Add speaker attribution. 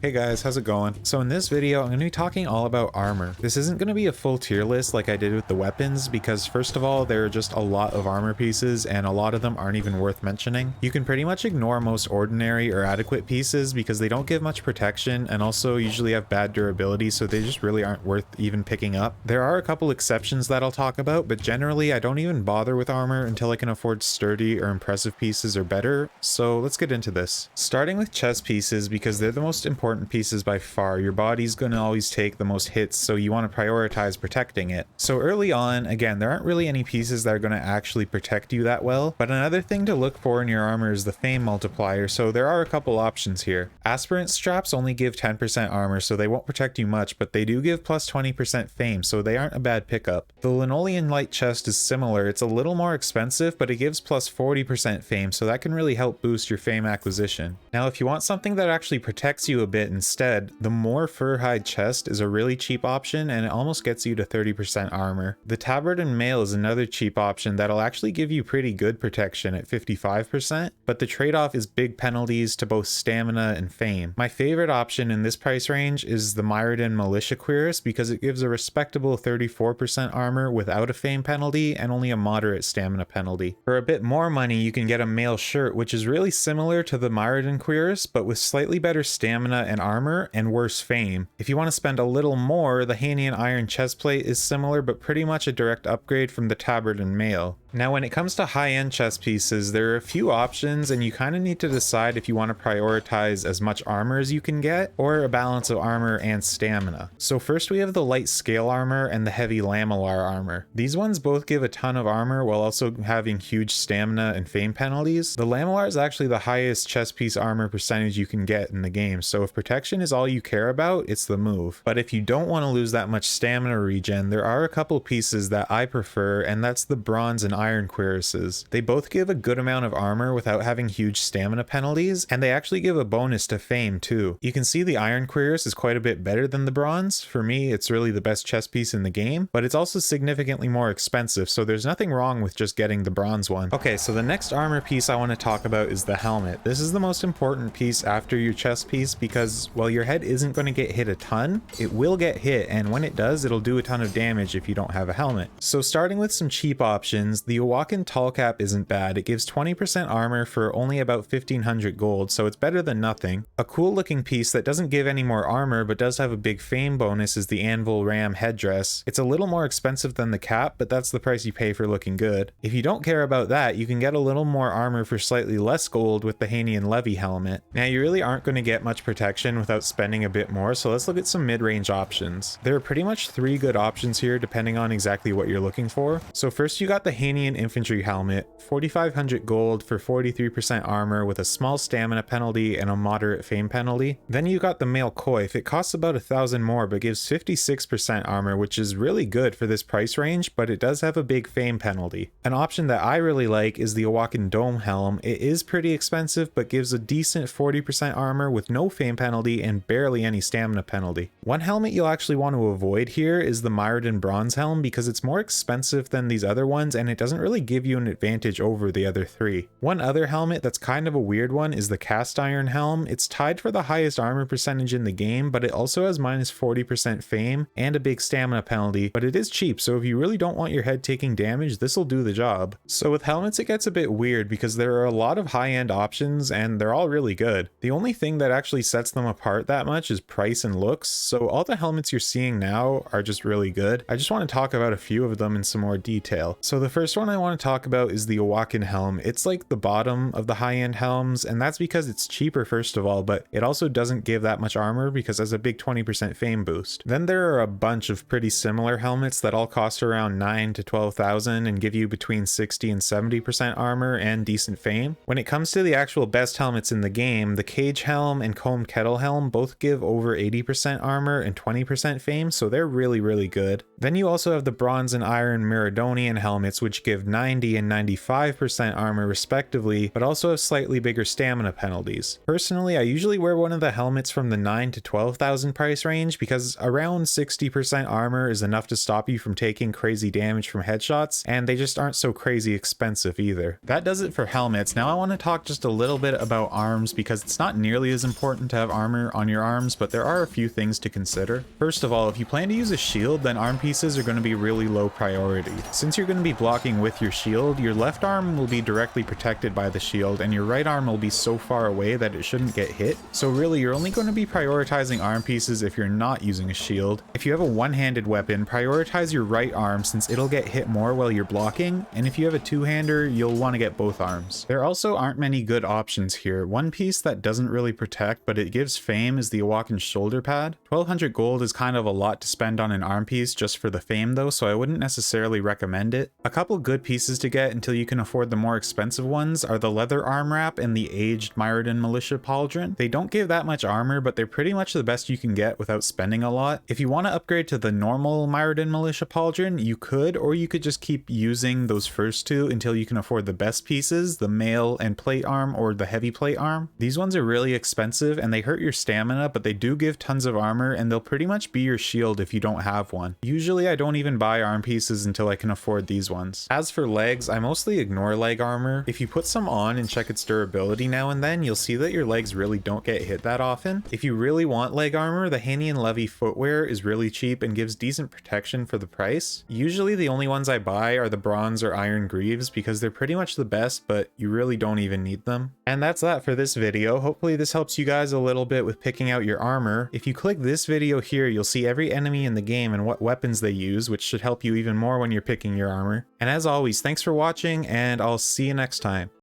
Speaker 1: Hey guys, how's it going? So in this video, I'm going to be talking all about armor. This isn't going to be a full tier list like I did with the weapons because first of all, there are just a lot of armor pieces and a lot of them aren't even worth mentioning. You can pretty much ignore most ordinary or adequate pieces because they don't give much protection and also usually have bad durability, so they just really aren't worth even picking up. There are a couple exceptions that I'll talk about, but generally I don't even bother with armor until I can afford sturdy or impressive pieces or better, so let's get into this. Starting with chest pieces because they're the most important pieces by far. Your body's going to always take the most hits, so you want to prioritize protecting it. So early on, again, there aren't really any pieces that are going to actually protect you that well, but another thing to look for in your armor is the fame multiplier, so there are a couple options here. Aspirant straps only give 10% armor, so they won't protect you much, but they do give plus 20% fame, so they aren't a bad pickup. The Linoleum light chest is similar. It's a little more expensive, but it gives plus 40% fame, so that can really help boost your fame acquisition. Now, if you want something that actually protects you a bit instead, the more fur hide chest is a really cheap option and it almost gets you to 30% armor. The tabard and mail is another cheap option that'll actually give you pretty good protection at 55%, but the trade-off is big penalties to both stamina and fame. My favorite option in this price range is the Myrodin Militia Cuirass because it gives a respectable 34% armor without a fame penalty and only a moderate stamina penalty. For a bit more money, you can get a mail shirt, which is really similar to the Myrodin Cuirass, but with slightly better stamina and armor and worse fame. If you want to spend a little more, the Hanian Iron chestplate is similar but pretty much a direct upgrade from the tabard and mail. Now when it comes to high-end chest pieces, there are a few options and you kind of need to decide if you want to prioritize as much armor as you can get or a balance of armor and stamina. So first we have the light scale armor and the heavy lamellar armor. These ones both give a ton of armor while also having huge stamina and fame penalties. The lamellar is actually the highest chest piece armor percentage you can get in the game, so if protection is all you care about, it's the move. But if you don't want to lose that much stamina regen, there are a couple pieces that I prefer, and that's the bronze and iron cuirasses. They both give a good amount of armor without having huge stamina penalties, and they actually give a bonus to fame too. You can see the iron cuirass is quite a bit better than the bronze. For me, it's really the best chest piece in the game, but it's also significantly more expensive, so there's nothing wrong with just getting the bronze one. Okay, so the next armor piece I want to talk about is the helmet. This is the most important piece after your chest piece because while your head isn't going to get hit a ton, it will get hit, and when it does, it'll do a ton of damage if you don't have a helmet. So starting with some cheap options, the Owakin Tall Cap isn't bad. It gives 20% armor for only about 1500 gold, so it's better than nothing. A cool looking piece that doesn't give any more armor but does have a big fame bonus is the Anvil Ram headdress. It's a little more expensive than the cap, but that's the price you pay for looking good. If you don't care about that, you can get a little more armor for slightly less gold with the Hanian Levy helmet. Now you really aren't going to get much protection without spending a bit more, so let's look at some mid-range options. There are pretty much three good options here depending on exactly what you're looking for. So first you got the Hanian Infantry helmet, 4500 gold for 43% armor with a small stamina penalty and a moderate fame penalty. Then you got the Mail Coif. It costs about 1000 more but gives 56% armor, which is really good for this price range, but it does have a big fame penalty. An option that I really like is the Owakin Dome helm. It is pretty expensive but gives a decent 40% armor with no fame penalty and barely any stamina penalty. One helmet you'll actually want to avoid here is the Myrodin Bronze helm because it's more expensive than these other ones and it doesn't really give you an advantage over the other three. One other helmet that's kind of a weird one is the Cast Iron helm. It's tied for the highest armor percentage in the game, but it also has minus 40% fame and a big stamina penalty, but it is cheap, so if you really don't want your head taking damage, this will do the job. So with helmets it gets a bit weird because there are a lot of high-end options and they're all really good. The only thing that actually sets them apart that much is price and looks, so all the helmets you're seeing now are just really good. I just want to talk about a few of them in some more detail. So the first one I want to talk about is the Owakin helm. It's like the bottom of the high-end helms, and that's because it's cheaper first of all, but it also doesn't give that much armor because it has a big 20% fame boost. Then there are a bunch of pretty similar helmets that all cost around 9 to 12,000 and give you between 60 and 70% armor and decent fame. When it comes to the actual best helmets in the game, the Cage helm and Combed Kettle helm both give over 80% armor and 20% fame, so they're really good. Then you also have the bronze and iron Myrodonian helmets, which give 90 and 95% armor respectively, but also have slightly bigger stamina penalties. Personally, I usually wear one of the helmets from the 9 to 12,000 price range because around 60% armor is enough to stop you from taking crazy damage from headshots, and they just aren't so crazy expensive either. That does it for helmets. Now I want to talk just a little bit about arms because it's not nearly as important to have armor on your arms, but there are a few things to consider. First of all, if you plan to use a shield, then arm pieces are going to be really low priority. Since you're going to be blocking with your shield, your left arm will be directly protected by the shield, and your right arm will be so far away that it shouldn't get hit. So really, you're only going to be prioritizing arm pieces if you're not using a shield. If you have a one-handed weapon, prioritize your right arm since it'll get hit more while you're blocking, and if you have a two-hander, you'll want to get both arms. There also aren't many good options here. One piece that doesn't really protect, but it gives fame is the Awaken's shoulder pad. 1200 gold is kind of a lot to spend on an arm piece just for the fame though, so I wouldn't necessarily recommend it. A couple good pieces to get until you can afford the more expensive ones are the leather arm wrap and the aged Myrodin militia pauldron. They don't give that much armor, but they're pretty much the best you can get without spending a lot. If you want to upgrade to the normal Myrodin militia pauldron, you could, or you could just keep using those first two until you can afford the best pieces, the mail and plate arm or the heavy plate arm. These ones are really expensive and they hurt your stamina, but they do give tons of armor and they'll pretty much be your shield if you don't have one. Usually I don't even buy arm pieces until I can afford these ones. As for legs, I mostly ignore leg armor. If you put some on and check its durability now and then, you'll see that your legs really don't get hit that often. If you really want leg armor, the Haney and Levy footwear is really cheap and gives decent protection for the price. Usually the only ones I buy are the bronze or iron greaves because they're pretty much the best, but you really don't even need them. And that's that for this video. Hopefully this helps you guys a little bit with picking out your armor. If you click this video here, you'll see every enemy in the game and what weapons they use, which should help you even more when you're picking your armor. And as always, thanks for watching, and I'll see you next time.